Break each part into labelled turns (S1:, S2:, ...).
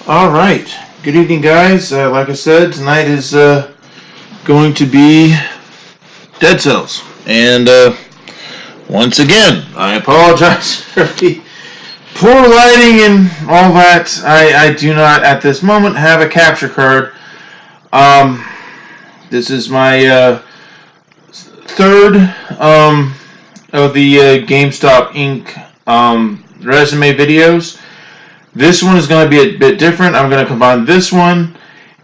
S1: All right. Good evening, guys. Like I said, tonight is going to be Dead Cells. And once again, I apologize for the poor lighting and all that. I do not, at this moment, have a capture card. This is my third of the Gamestop Inc. Resume videos. This one is going to be a bit different. I'm going to combine this one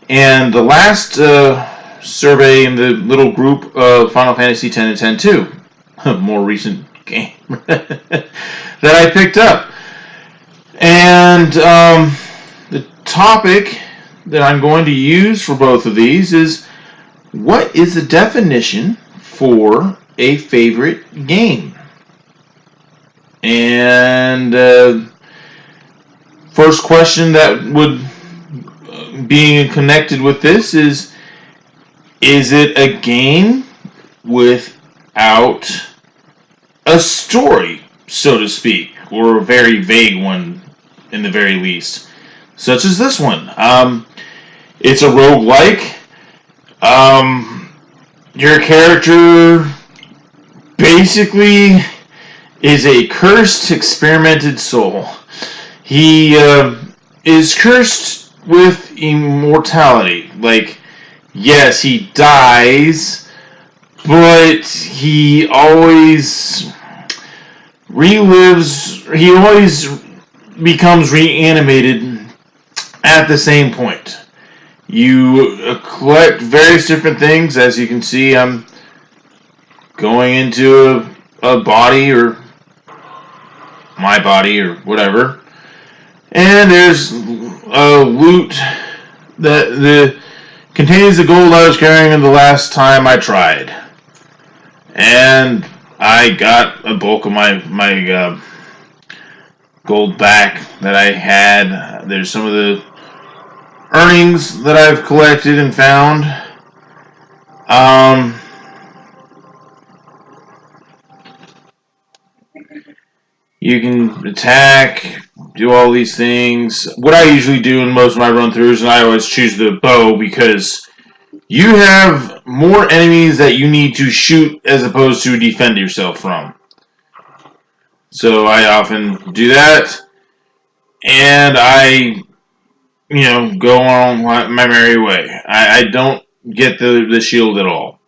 S1: and the last survey in the little group of Final Fantasy X and X-2, a more recent game that I picked up. And the topic that I'm going to use for both of these is, what is the definition for a favorite game? And first question that would being connected with this is it a game without a story, so to speak, or a very vague one in the very least, such as this one? It's a roguelike. Your character basically is a cursed, experimented soul. He is cursed with immortality. Like, yes, he dies, but he always relives, he always becomes reanimated at the same point. You collect various different things. As you can see, I'm going into a body, or my body, or whatever. And there's a loot that contains the gold I was carrying the last time I tried. And I got a bulk of my gold back that I had. There's some of the earnings that I've collected and found. You can attack, do all these things. What I usually do in most of my run-throughs, and I always choose the bow because you have more enemies that you need to shoot as opposed to defend yourself from. So I often do that, and I, go on my merry way. I don't get the shield at all.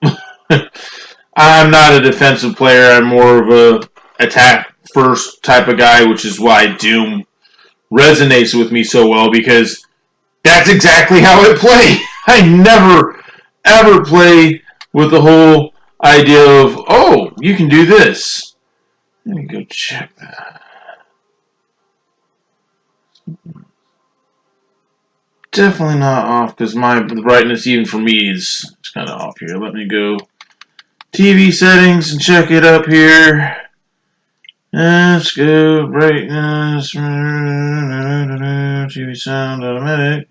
S1: I'm not a defensive player. I'm more of a attack first type of guy, which is why Doom resonates with me so well, because that's exactly how I play. I never, ever play with the whole idea of, oh, you can do this. Let me go check that. Definitely not off, because the brightness, even for me, is kind of off here. Let me go TV settings and check it up here. Let's go brightness, TV sound automatic,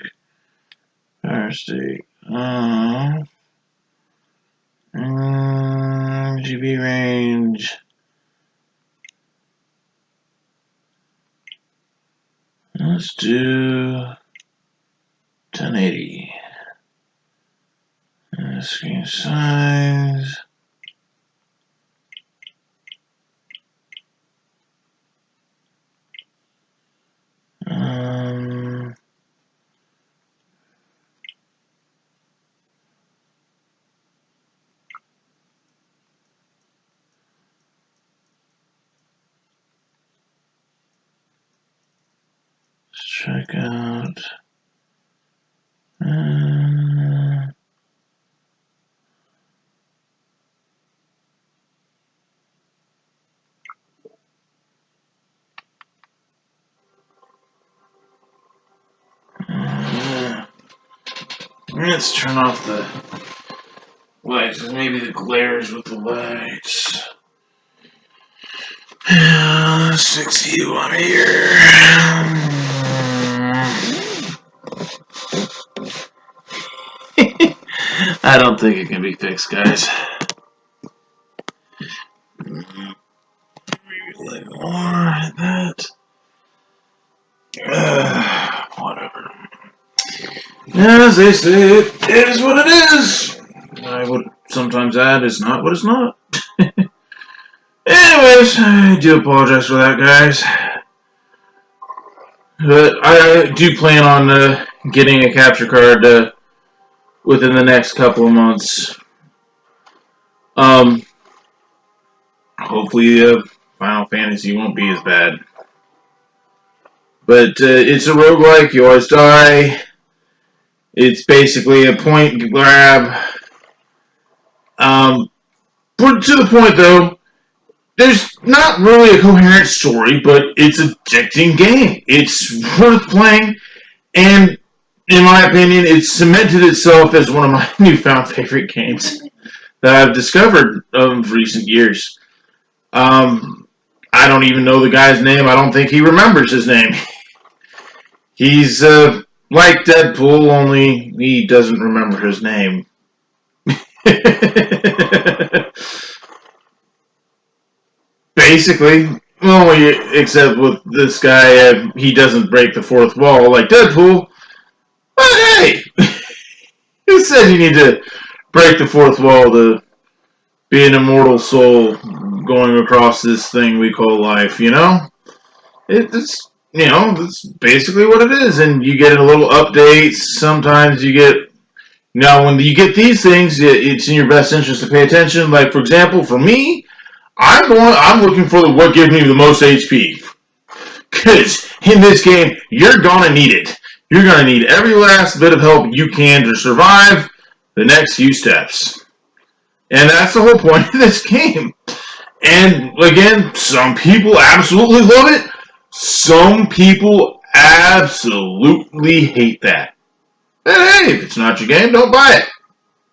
S1: power state, GB range. Let's do 1080. Screen size. Let's check out. Let's turn off the lights, because maybe the glares with the lights. Let's fix you on here. I don't think it can be fixed, guys. Maybe like more like that. Whatever. As they say, it is what it is. I would sometimes add, it's not what it's not. Anyways, I do apologize for that, guys. But I do plan on getting a capture card within the next couple of months. Hopefully, Final Fantasy won't be as bad. But it's a roguelike, you always die. It's basically a point grab. To the point, though, there's not really a coherent story, but it's an addicting game. It's worth playing, and in my opinion, it's cemented itself as one of my newfound favorite games that I've discovered of recent years. I don't even know the guy's name. I don't think he remembers his name. He's like Deadpool, only he doesn't remember his name. Basically, well, except with this guy, he doesn't break the fourth wall like Deadpool. But hey, who said you need to break the fourth wall to be an immortal soul going across this thing we call life? You know, it's that's basically what it is, and you get a little updates. Sometimes you get. Now, when you get these things, it's in your best interest to pay attention. Like, for example, for me, I'm looking for what gives me the most HP. Because in this game, you're gonna need it. You're gonna need every last bit of help you can to survive the next few steps. And that's the whole point of this game. And again, some people absolutely love it. Some people absolutely hate that. But hey, if it's not your game, don't buy it.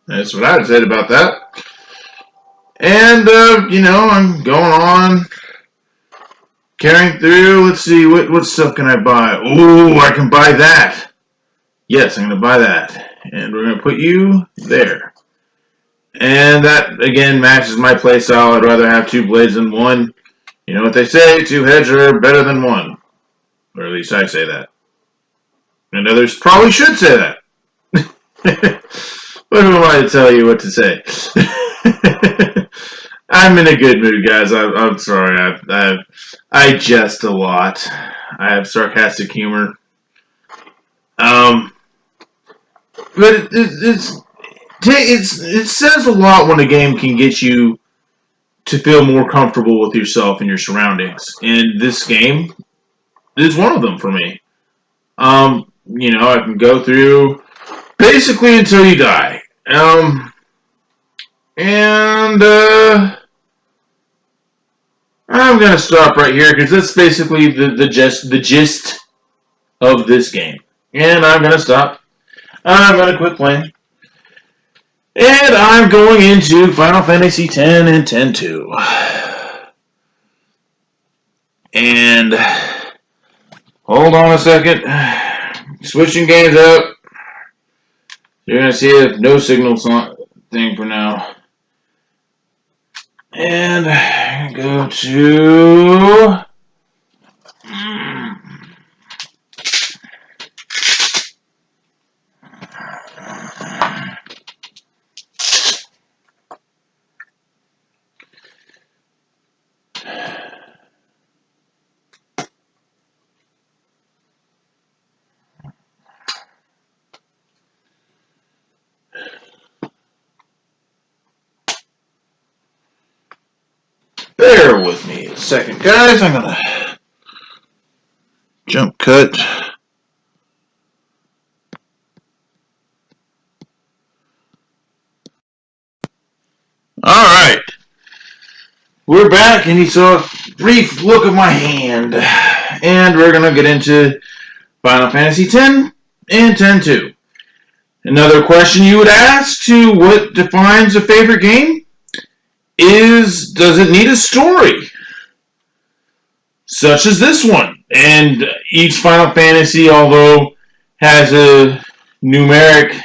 S1: That's what I would say about that. And, I'm going on, carrying through. Let's see, what stuff can I buy? Oh, I can buy that. Yes, I'm going to buy that. And we're going to put you there. And that, again, matches my playstyle. I'd rather have two blades than one. You know what they say, two heads are better than one. Or at least I say that. And others probably should say that. But who am I to tell you what to say? I'm in a good mood, guys. I'm sorry. I jest a lot. I have sarcastic humor. But it says a lot when a game can get you to feel more comfortable with yourself and your surroundings. And this game is one of them for me. I can go through basically until you die. I'm going to stop right here because that's basically the gist of this game. And I'm going to stop. I'm going to quit playing. And I'm going into Final Fantasy X and X-2. And hold on a second. Switching games up. You're going to see a no signal thing for now. And go to... Bear with me a second, guys. I'm going to jump cut. Alright. We're back, and you saw a brief look at my hand. And we're going to get into Final Fantasy X and X-2. Another question you would ask to what defines a favorite game is, does it need a story? Such as this one. And each Final Fantasy, although has a numeric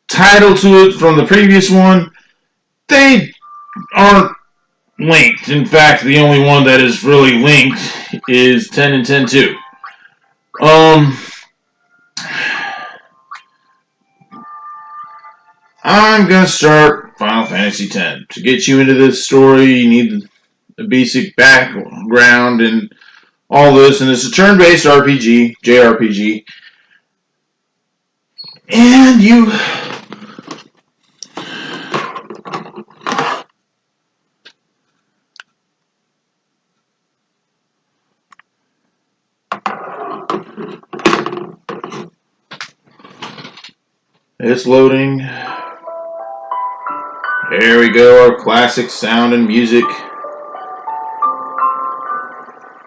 S1: title to it from the previous one, they aren't linked. In fact, the only one that is really linked is X and X-2. I'm gonna start Final Fantasy X. To get you into this story, you need a basic background and all this, and it's a turn-based RPG, JRPG, and you. It's loading. There we go, our classic sound and music.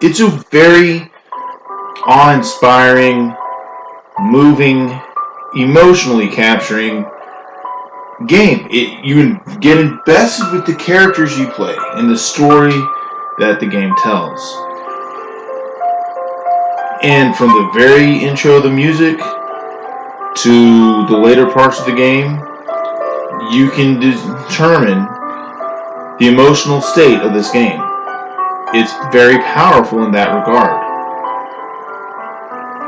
S1: It's a very awe-inspiring, moving, emotionally capturing game. You get invested with the characters you play and the story that the game tells. And from the very intro of the music to the later parts of the game, you can determine the emotional state of this game. It's very powerful in that regard.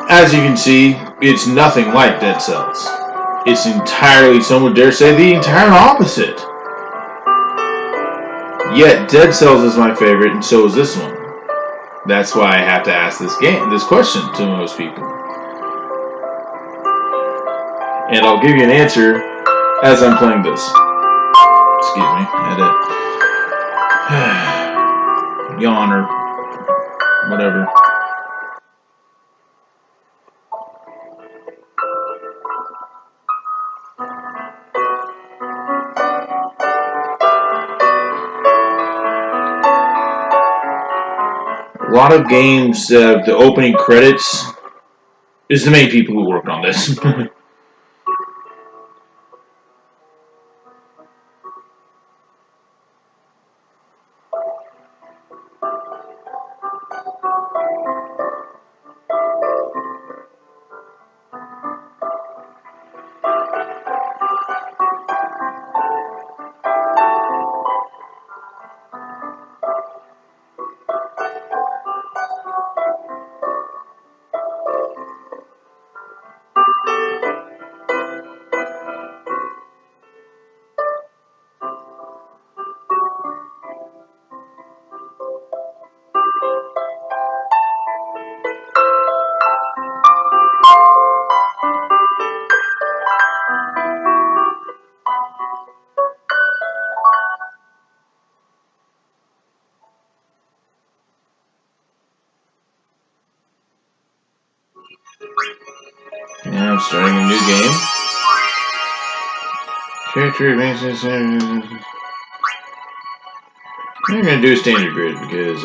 S1: As you can see, it's nothing like Dead Cells. It's entirely, some would dare say, the entire opposite. Yet Dead Cells is my favorite, and so is this one. That's why I have to ask this question to most people. And I'll give you an answer as I'm playing this. Excuse me, I had to yawn or whatever. A lot of games, the opening credits is the main people who worked on this. Now I'm starting a new game. Character advances. I'm going to do a standard grid because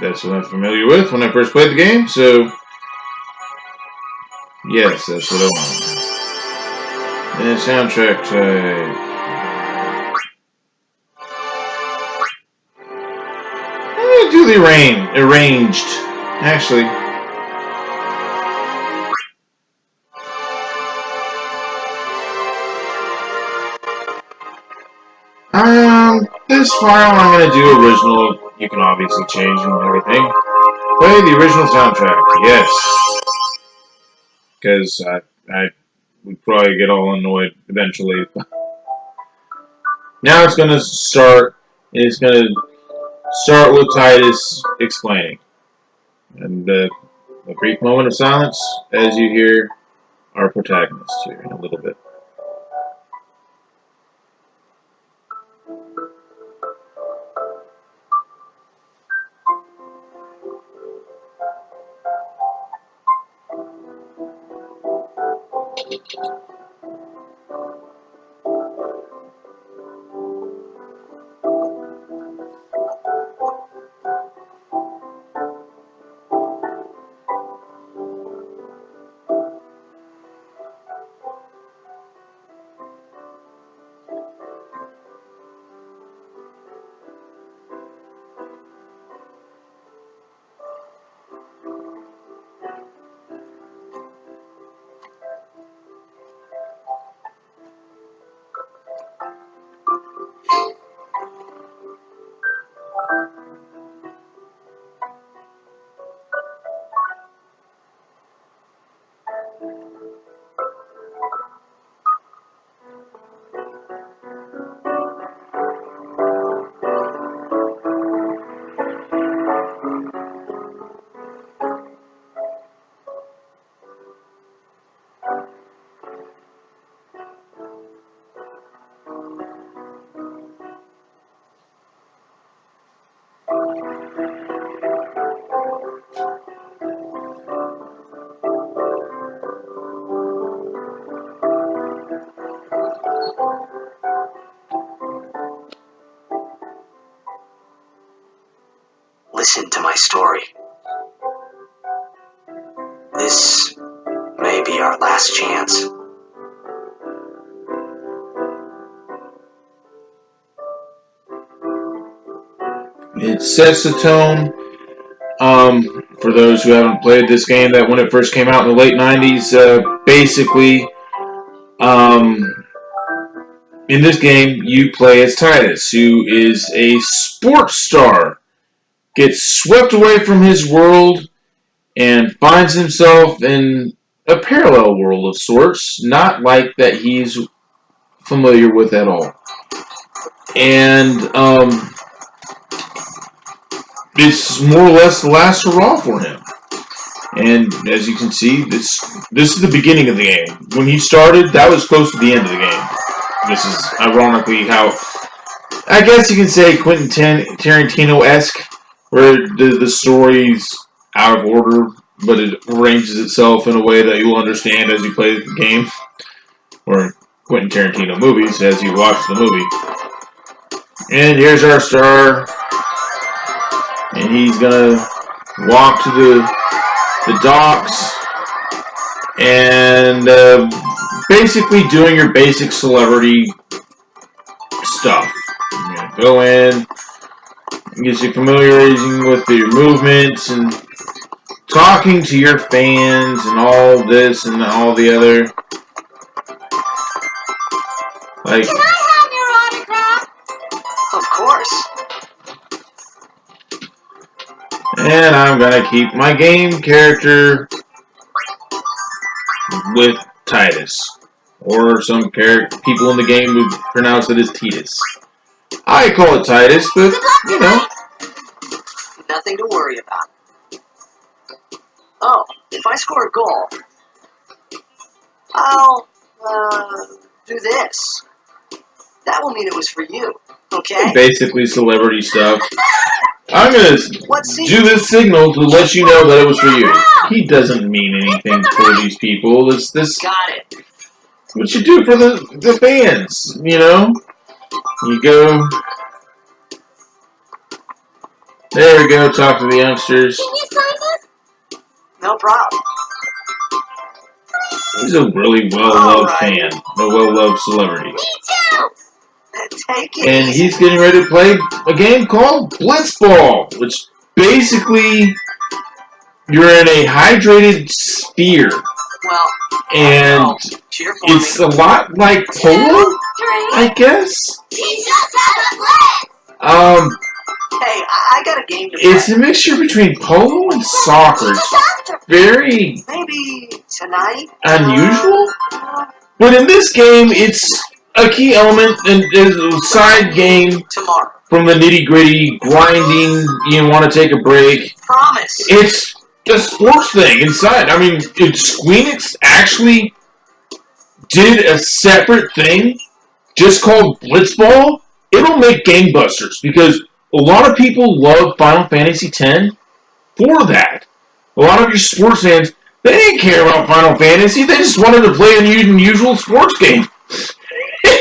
S1: that's what I'm familiar with when I first played the game. So, yes, that's what I want. And soundtrack type. I'm going to do the arranged. Actually, this file I'm going to do original. You can obviously change and everything. Play the original soundtrack. Yes. Because I would probably get all annoyed eventually. Now it's going to start. It's going to start with Titus explaining. And a brief moment of silence as you hear our protagonist here in a little bit.
S2: my story. This may be our last chance.
S1: It sets the tone. For those who haven't played this game, that when it first came out in the late 90s, basically, in this game, you play as Titus, who is a sports star, gets swept away from his world, and finds himself in a parallel world of sorts, not like that he's familiar with at all. And, it's more or less the last hurrah for him. And as you can see, this is the beginning of the game. When he started, that was close to the end of the game. This is ironically how, I guess you can say, Quentin Tarantino-esque, where the story's out of order, but it arranges itself in a way that you'll understand as you play the game, or Quentin Tarantino movies as you watch the movie. And here's our star. And he's gonna walk to the docks and basically doing your basic celebrity stuff. You're gonna go in, get you familiarizing with your movements and talking to your fans and all this and all the other. Like,
S3: can I have your autograph?
S2: Of course.
S1: and I'm gonna keep my game character with Titus. Or some people in the game would pronounce it as Titus. I call it Titus, but, you know.
S2: Nothing to worry about. Oh, if I score a goal, I'll, do this. That will mean it was for you, okay?
S1: Basically celebrity stuff. I'm gonna do this signal to let you know that it was for you. He doesn't mean anything for these people. It's this.
S2: Got it.
S1: What you do for the fans, you know? You go. There we go. Talk to the youngsters.
S3: Can you sign this?
S2: No problem.
S1: He's a really well-loved fan, a well-loved celebrity.
S3: Me too!
S2: Take it.
S1: And he's getting ready to play a game called Blitzball, which basically you're in a hydrated sphere,
S2: Well,
S1: and
S2: cheer for
S1: it's
S2: me.
S1: a lot like polo, I guess.
S3: Teach us how to play!
S2: Hey, I got a game to play.
S1: It's a mixture between polo and soccer. It's very
S2: Maybe tonight?
S1: unusual, but in this game, it's a key element and is a side game
S2: Tomorrow.
S1: from the nitty-gritty, grinding, you want to take a break.
S2: Promise.
S1: It's a sports thing inside. I mean, Squeenix actually did a separate thing just called Blitzball. It'll make gangbusters because a lot of people love Final Fantasy X for that. A lot of your sports fans, they didn't care about Final Fantasy. They just wanted to play an unusual sports game.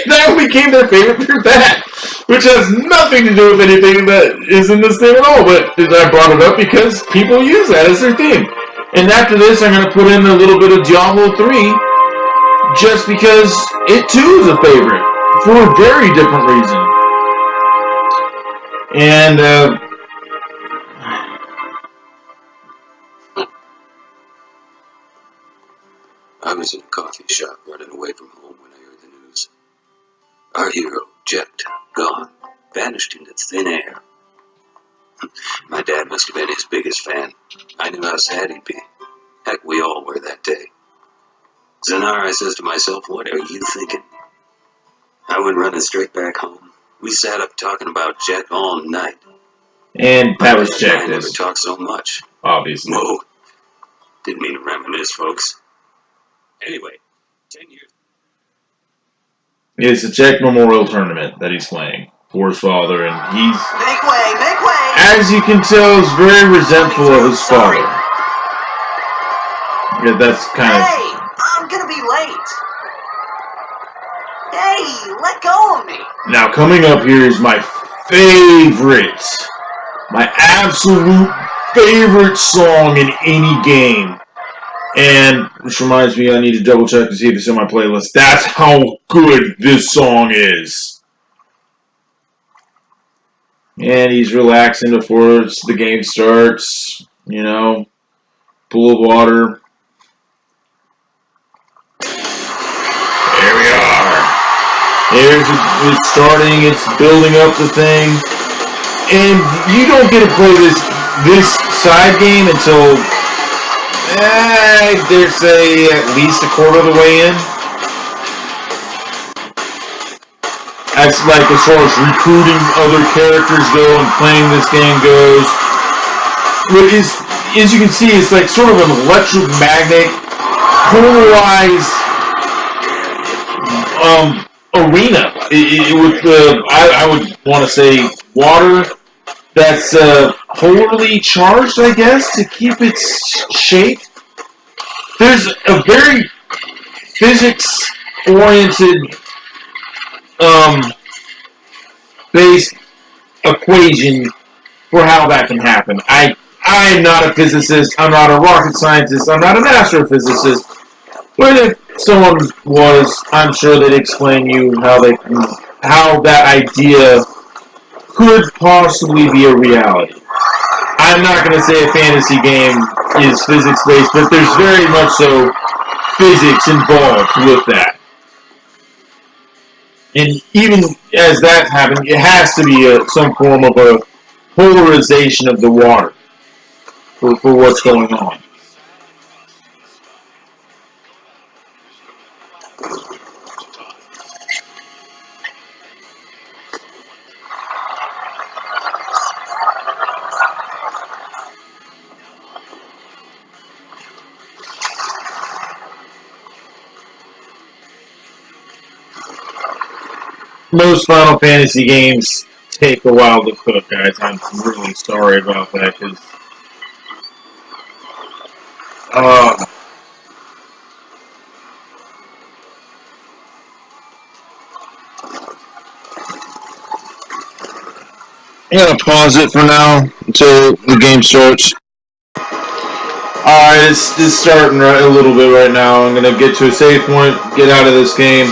S1: That became their favorite for that, which has nothing to do with anything that is in this thing at all, but I brought it up because people use that as their theme. And after this, I'm going to put in a little bit of Diablo 3, just because it too is a favorite, for a very different reason. And,
S4: I was in a coffee shop running away from home when I heard the news. Our hero, Jet, gone, vanished into thin air. My dad must have been his biggest fan. I knew how sad he'd be. Heck, we all were that day. Zanar, I says to myself, what are you thinking? I went running straight back home. We sat up talking about Jet all night.
S1: and that was
S4: I
S1: Jack
S4: never
S1: this,
S4: talked so much.
S1: obviously.
S4: Whoa. Didn't mean to reminisce, folks. Anyway, 10 years.
S1: It's a Jack Memorial Tournament that he's playing for his father, and he's,
S2: Make way, make way!
S1: as you can tell, is very resentful of his father. Yeah, that's kind of...
S2: Hey, I'm gonna be late. Hey, let go of me.
S1: Now, coming up here is my favorite, my absolute favorite song in any game. And which reminds me, I need to double check to see if it's in my playlist. That's how good this song is. And he's relaxing before the game starts. You know, pool of water. There we are. It's starting. It's building up the thing, and you don't get to play this side game until I dare say at least a quarter of the way in. That's like as far as recruiting other characters go and playing this game goes. What is, as you can see, it's like sort of an electromagnetic, polarized arena. With I would want to say water that's polarly charged, I guess, to keep its shape. There's a very physics-oriented based equation for how that can happen. I'm not a physicist. I'm not a rocket scientist. I'm not an astrophysicist. But if someone was, I'm sure they'd explain you how that idea could possibly be a reality. I'm not going to say a fantasy game is physics-based, but there's very much so physics involved with that. And even as that's happening, it has to be some form of a polarization of the water for what's going on. Most Final Fantasy games take a while to cook, guys. I'm really sorry about that, because I'm going to pause it for now until the game starts. Alright, it's starting a little bit right now. I'm going to get to a save point, get out of this game,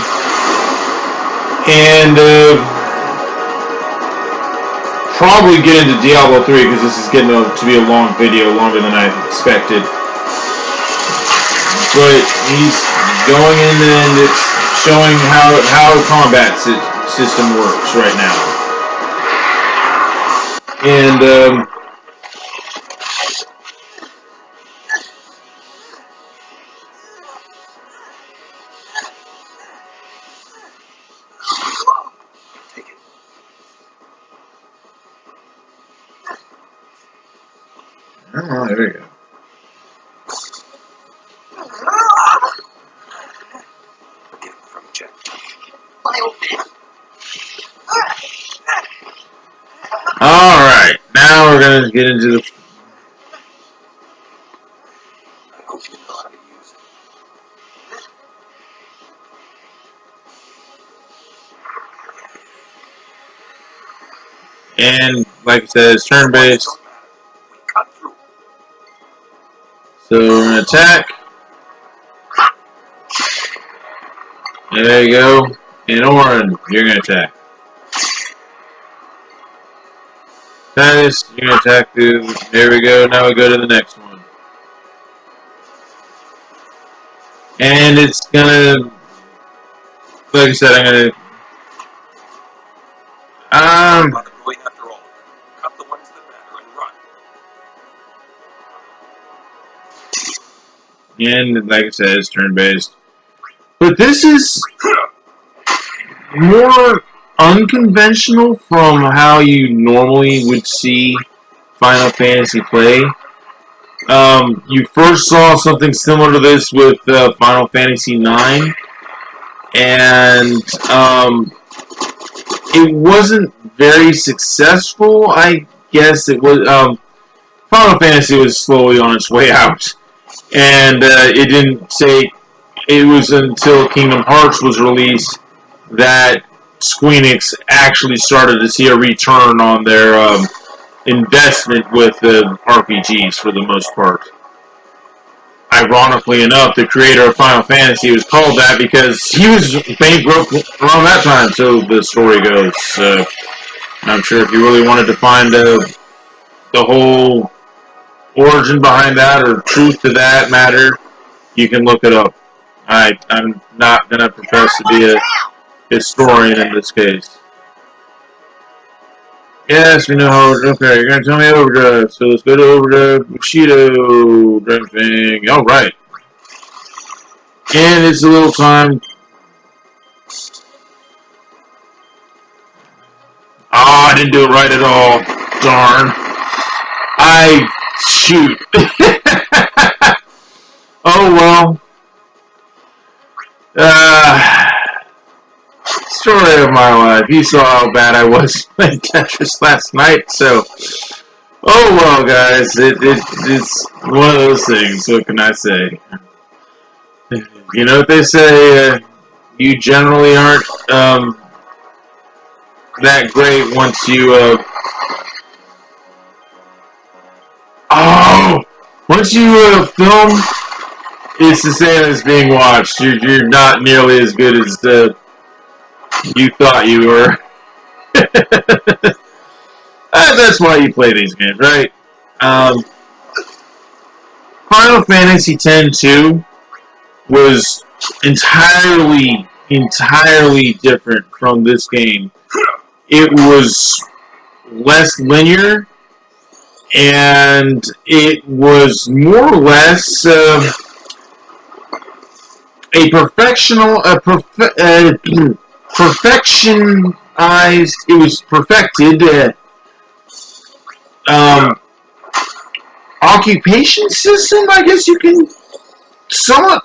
S1: and probably get into Diablo 3, because this is getting to be a long video, longer than I expected. But he's going in and it's showing how combat system works right now. And oh, there we go. Alright, now we're going to get into the... And, like I said, it's turn-based. So we're going to attack. There you go. And Orin, you're going to attack. Titus, you're going to attack too. There we go. Now we go to the next one. And it's going to... Like I said, I'm going to... And like I said, it's turn-based. But this is more unconventional from how you normally would see Final Fantasy play. You first saw something similar to this with Final Fantasy IX, and it wasn't very successful. I guess it was. Final Fantasy was slowly on its way out. And it didn't say, it was until Kingdom Hearts was released that Squeenix actually started to see a return on their investment with the RPGs for the most part. Ironically enough, the creator of Final Fantasy was called that because he was bankrupt around that time, so the story goes. I'm sure if you really wanted to find the whole origin behind that or truth to that matter, you can look it up. I'm not going to profess to be a historian in this case. Yes, we know how. Okay, you're going to tell me Overdrive, so let's go to Overdrive Bushido. Thing. All right. And it's a little time. Oh, I didn't do it right at all. Darn. Shoot. Oh, well. Story of my life. You saw how bad I was playing Tetris last night, so. Oh, well, guys. It's one of those things. What can I say? You know what they say? You generally aren't that great once you. Once you film, it's the same as being watched. You're not nearly as good as you thought you were. That's why you play these games, right? Final Fantasy X-2 was entirely different from this game. It was less linear, and it was more or less a perfectionized. It was perfected. Occupation system, I guess you can somewhat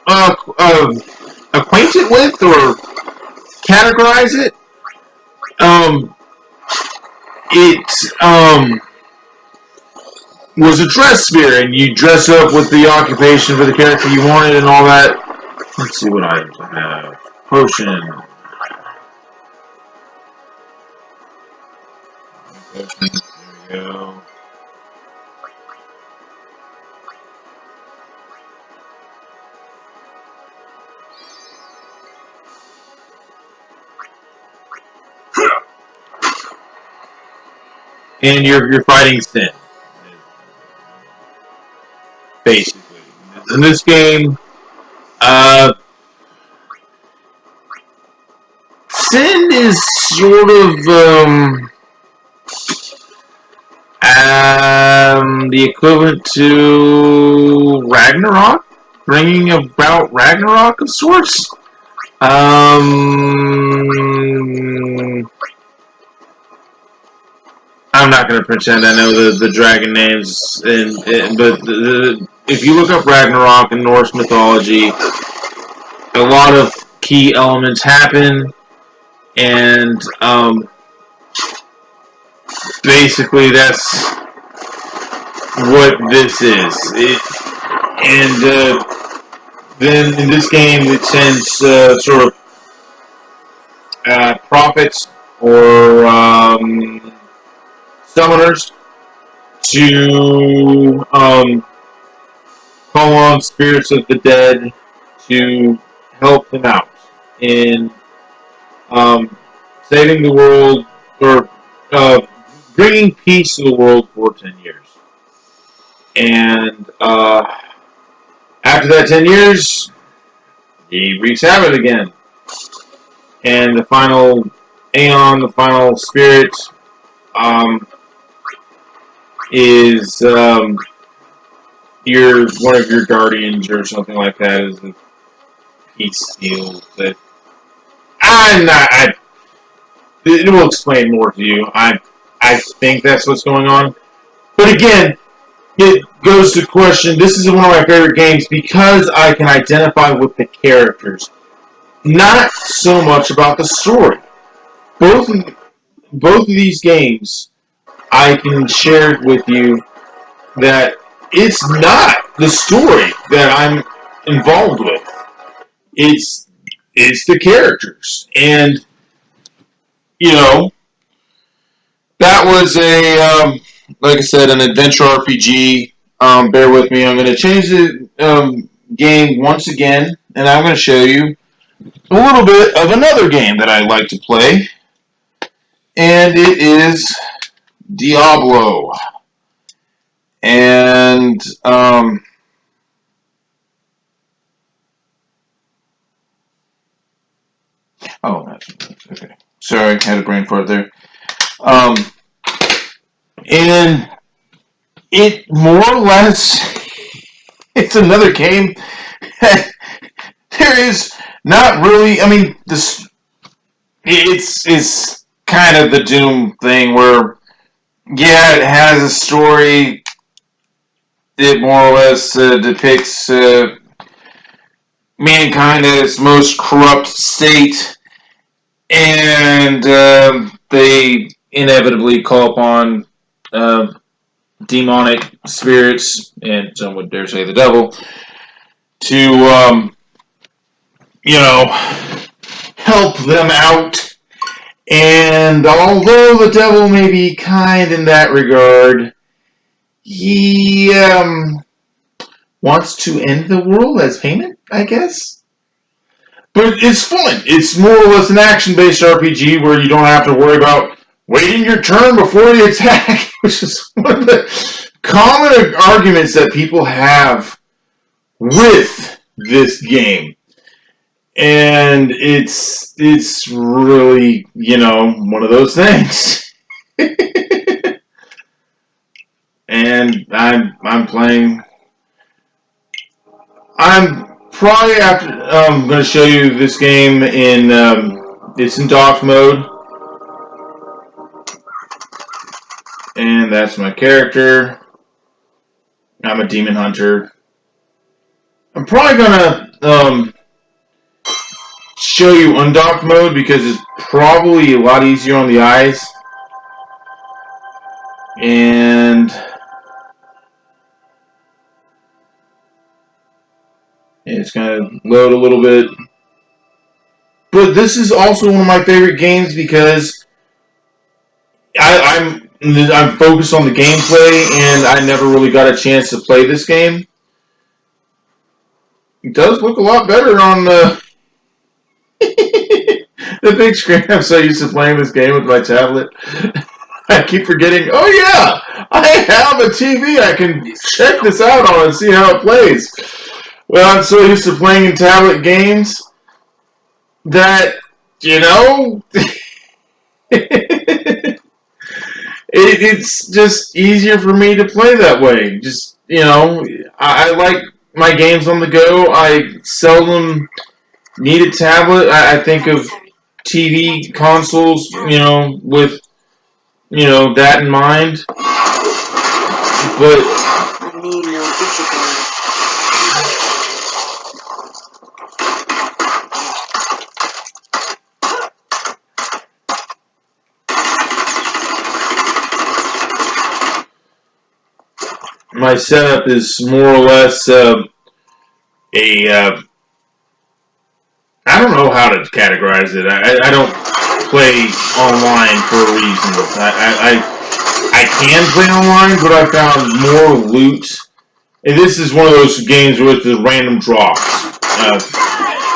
S1: acquaint it with or categorize it. It was a dress sphere, and you dress up with the occupation for the character you wanted and all that. Let's see what items I have. Potion. There we go. And you're fighting Sin, basically. In this game, Sin is sort of the equivalent to Ragnarok, bringing about Ragnarok of sorts. I'm not going to pretend I know the dragon names, but if you look up Ragnarok in Norse mythology, a lot of key elements happen, and basically that's what this is. Then in this game it sends sort of prophets or summoners to call on spirits of the dead to help them out in saving the world or bringing peace to the world for 10 years. And after that 10 years, he wreaks havoc again. And the final Aeon, the final spirit, is one of your guardians or something like that. Is a peace seal that it will explain more to you. I think that's what's going on. But again, it goes to question, this is one of my favorite games because I can identify with the characters. Not so much about the story. Both of these games, I can share with you that it's not the story that I'm involved with. It's the characters. And, you know, That was like I said, an adventure RPG. Bear with me. I'm going to change the game once again, and I'm going to show you a little bit of another game that I like to play, and it is Diablo. And oh, okay. Sorry, I had a brain fart there. And it more or less, it's another game. There is not really. I mean, this it's kind of the Doom thing where, yeah, it has a story. It more or less depicts mankind at its most corrupt state, and they inevitably call upon demonic spirits, and some would dare say the devil, to help them out. And although the devil may be kind in that regard, he wants to end the world as payment, I guess. But it's fun. It's more or less an action-based RPG where you don't have to worry about waiting your turn before you attack, which is one of the common arguments that people have with this game. And it's really, one of those things. And I'm playing. I'm probably going to show you this game in it's in docked mode, and that's my character. I'm a demon hunter. I'm probably going to show you undocked mode because it's probably a lot easier on the eyes. And it's going to load a little bit. But this is also one of my favorite games because I'm focused on the gameplay, and I never really got a chance to play this game. It does look a lot better on the big screen. I'm so used to playing this game with my tablet. I keep forgetting, oh yeah, I have a TV. I can check this out on and see how it plays. Well, I'm so used to playing in tablet games that, it's just easier for me to play that way. Just, I like my games on the go. I seldom need a tablet. I think of TV consoles, with, that in mind. But my setup is more or less I don't know how to categorize it. I don't play online for a reason. I can play online, but I found more loot. And this is one of those games with the random drops.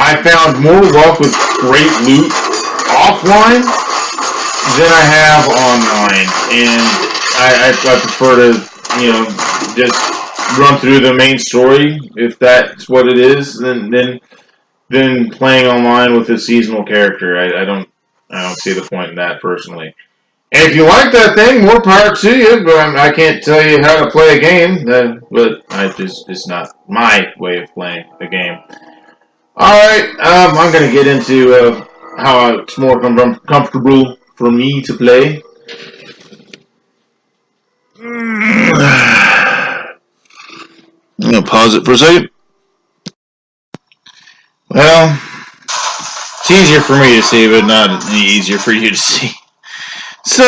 S1: I found more luck with great loot offline than I have online. And I prefer to, just run through the main story, if that's what it is, then playing online with a seasonal character. I don't see the point in that personally. And if you like that thing, more power to you. But I can't tell you how to play a game. But it's not my way of playing the game. All right, I'm gonna get into how it's more comfortable for me to play. I'm gonna pause it for a second. Well, it's easier for me to see, but not any easier for you to see. So,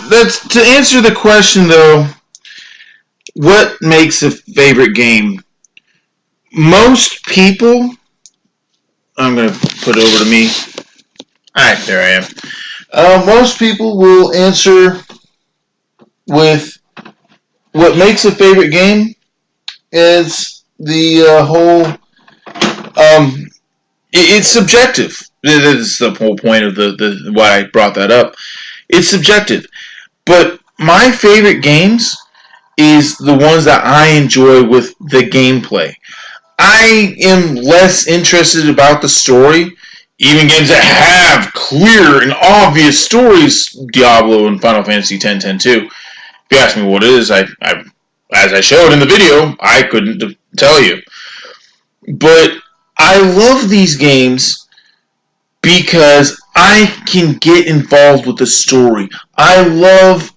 S1: that's to answer the question though. What makes a favorite game? Most people, I'm gonna put it over to me. Alright, there I am. Most people will answer with what makes a favorite game is the whole. It's subjective. This is the whole point of the why I brought that up. It's subjective, but my favorite games is the ones that I enjoy with the gameplay. I am less interested about the story. Even games that have clear and obvious stories, Diablo and Final Fantasy X too. If you ask me what it is, as I showed in the video, I couldn't tell you. But I love these games because I can get involved with the story. I love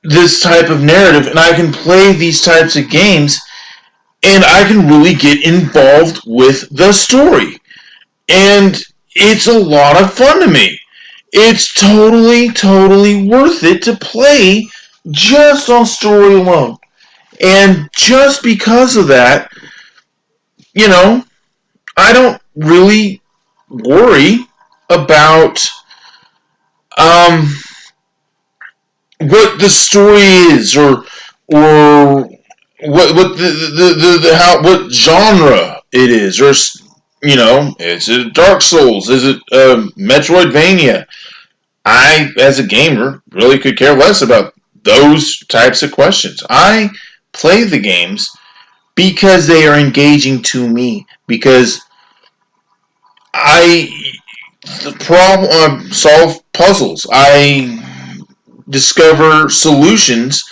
S1: this type of narrative, and I can play these types of games, and I can really get involved with the story. And it's a lot of fun to me. It's totally worth it to play just on story alone. And just because of that, I don't really worry about what the story is or what genre it is, or is it Dark Souls? Is it Metroidvania? I, as a gamer, really could care less about those types of questions. I play the games because they are engaging to me. Because I solve puzzles. I discover solutions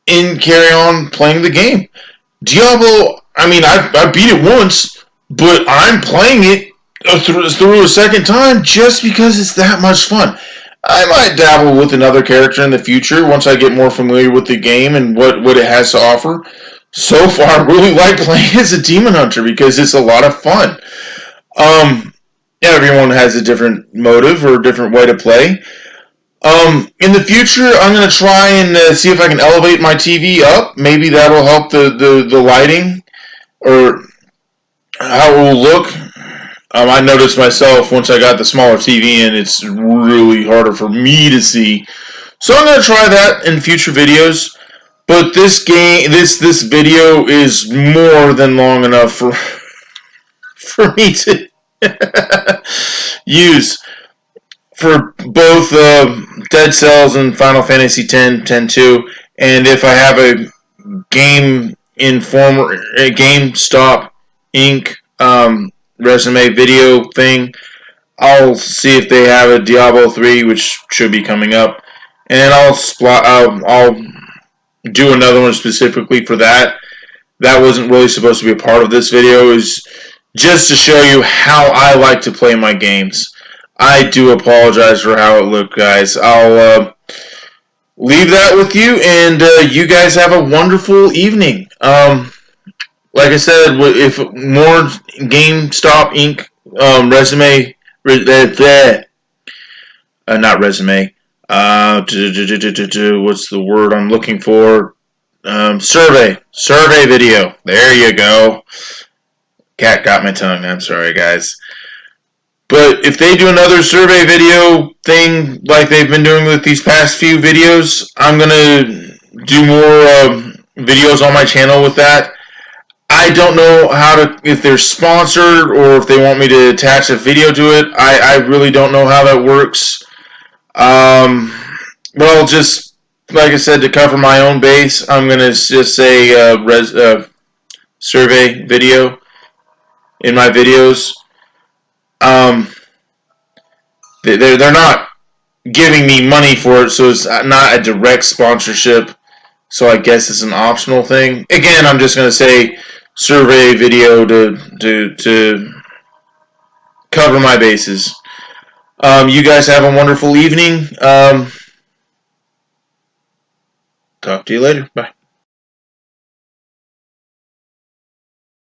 S1: and carry on playing the game. Diablo, I beat it once, but I'm playing it through a second time just because it's that much fun. I might dabble with another character in the future once I get more familiar with the game and what it has to offer. So far, I really like playing as a demon hunter because it's a lot of fun. Everyone has a different motive or a different way to play. In the future, I'm going to try and see if I can elevate my TV up. Maybe that'll help the lighting or how it will look. I noticed myself once I got the smaller TV in, it's really harder for me to see. So I'm going to try that in future videos. But this video is more than long enough for me to use for both Dead Cells and Final Fantasy X-2. And if I have a GameStop Inc. Resume video thing, I'll see if they have a Diablo 3, which should be coming up, and I'll do another one specifically for that. That wasn't really supposed to be a part of this video. It was just to show you how I like to play my games. I do apologize for how it looked, guys. I'll leave that with you, and you guys have a wonderful evening. Like I said, if more GameStop Inc. Resume, not resume. What's the word I'm looking for? Survey video. There you go. Cat got my tongue. I'm sorry, guys. But if they do another survey video thing like they've been doing with these past few videos, I'm gonna do more videos on my channel with that. I don't know if they're sponsored or if they want me to attach a video to it. I really don't know how that works. But I'll just, like I said, to cover my own base, I'm going to just say survey video in my videos. They're not giving me money for it, so it's not a direct sponsorship. So I guess it's an optional thing. Again, I'm just going to say survey video to cover my bases. You guys have a wonderful evening. Talk to you later. Bye.